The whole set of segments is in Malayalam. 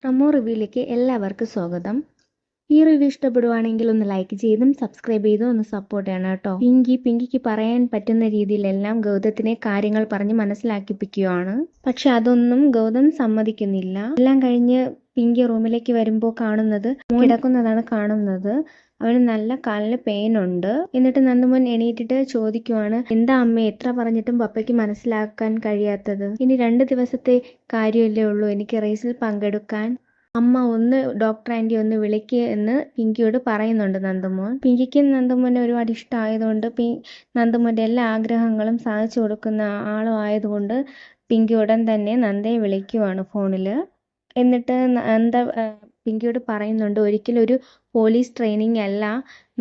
പ്രമോ റിവ്യൂയിലേക്ക് എല്ലാവർക്കും സ്വാഗതം. ഈ റിവ്യൂ ഇഷ്ടപ്പെടുവാണെങ്കിൽ ഒന്ന് ലൈക്ക് ചെയ്തും സബ്സ്ക്രൈബ് ചെയ്തും ഒന്ന് സപ്പോർട്ട് ചെയ്യണം കേട്ടോ. പിങ്കിക്ക് പറയാൻ പറ്റുന്ന രീതിയിലെല്ലാം ഗൗതത്തിനെ കാര്യങ്ങൾ പറഞ്ഞ് മനസ്സിലാക്കിപ്പിക്കുകയാണ്. പക്ഷെ അതൊന്നും ഗൗതം സമ്മതിക്കുന്നില്ല. എല്ലാം കഴിഞ്ഞ് പിങ്കി റൂമിലേക്ക് വരുമ്പോൾ കാണുന്നത് കിടക്കുന്നതാണ് കാണുന്നത്. അവന് നല്ല കാലിന് പെയിൻ ഉണ്ട്. എന്നിട്ട് നന്ദുമോൻ എണീറ്റിട്ട് ചോദിക്കുവാണ്, എന്താ അമ്മ എത്ര പറഞ്ഞിട്ടും പപ്പയ്ക്ക് മനസ്സിലാക്കാൻ കഴിയാത്തത്? ഇനി 2 ദിവസത്തെ കാര്യമല്ലേ ഉള്ളൂ എനിക്ക് റേസിൽ പങ്കെടുക്കാൻ. അമ്മ ഒന്ന് ഡോക്ടർ ആൻറ്റി ഒന്ന് വിളിക്കുക എന്ന് പിങ്കിയോട് പറയുന്നുണ്ട് നന്ദുമോൻ. പിങ്കിക്കും നന്ദുമോനെ ഒരുപാട് ഇഷ്ടമായതുകൊണ്ട് നന്ദുമോൻ്റെ എല്ലാ ആഗ്രഹങ്ങളും സാധിച്ചു കൊടുക്കുന്ന ആളും ആയതുകൊണ്ട് പിങ്കി ഉടൻ തന്നെ നന്ദയെ വിളിക്കുവാണ് ഫോണിൽ. എന്നിട്ട് നന്ദ പിങ്കിയോട് പറയുന്നുണ്ട്, ഒരിക്കലും ഒരു പോലീസ് ട്രെയിനിങ് അല്ല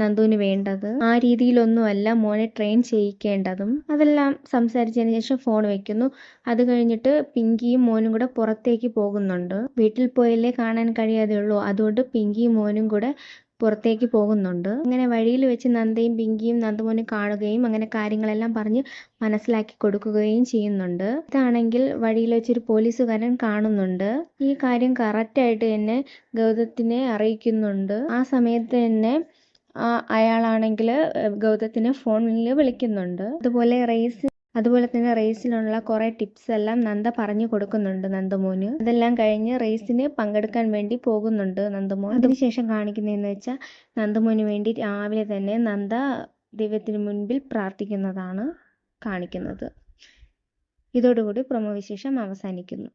നന്ദുവിന് വേണ്ടത്, ആ രീതിയിലൊന്നുമല്ല മോനെ ട്രെയിൻ ചെയ്യിക്കേണ്ടതും. അതെല്ലാം സംസാരിച്ചതിന് ശേഷം ഫോൺ വെക്കുന്നു. അത് കഴിഞ്ഞിട്ട് പിങ്കിയും മോനും കൂടെ പുറത്തേക്ക് പോകുന്നുണ്ട്. വീട്ടിൽ പോയല്ലേ കാണാൻ കഴിയാതെ ഉള്ളൂ, അതുകൊണ്ട് പിങ്കിയും മോനും കൂടെ പുറത്തേക്ക് പോകുന്നുണ്ട്. അങ്ങനെ വഴിയിൽ വെച്ച് നന്ദയും പിങ്കിയും നന്ദുമോനും കാണുകയും അങ്ങനെ കാര്യങ്ങളെല്ലാം പറഞ്ഞ് മനസ്സിലാക്കി കൊടുക്കുകയും ചെയ്യുന്നുണ്ട്. ഇതാണെങ്കിൽ വഴിയിൽ വെച്ചൊരു പോലീസുകാരൻ കാണുന്നുണ്ട്. ഈ കാര്യം കറക്റ്റായിട്ട് തന്നെ ഗൗതത്തിനെ അറിയിക്കുന്നുണ്ട്. ആ സമയത്ത് തന്നെ അയാളാണെങ്കിൽ ഗൗതത്തിനെ ഫോണിൽ വിളിക്കുന്നുണ്ട്. അതുപോലെ തന്നെ റേസിലുള്ള കുറേ ടിപ്സ് എല്ലാം നന്ദ പറഞ്ഞു കൊടുക്കുന്നുണ്ട് നന്ദമോന്. അതെല്ലാം കഴിഞ്ഞ് റേസിന് പങ്കെടുക്കാൻ വേണ്ടി പോകുന്നുണ്ട് നന്ദമോൻ. അതിനുശേഷം കാണിക്കുന്നതെന്ന് വെച്ചാൽ നന്ദമോന് വേണ്ടി രാവിലെ തന്നെ നന്ദ ദൈവത്തിന് മുൻപിൽ പ്രാർത്ഥിക്കുന്നതാണ് കാണിക്കുന്നത്. ഇതോടുകൂടി പ്രൊമോ വിശേഷം അവസാനിക്കുന്നു.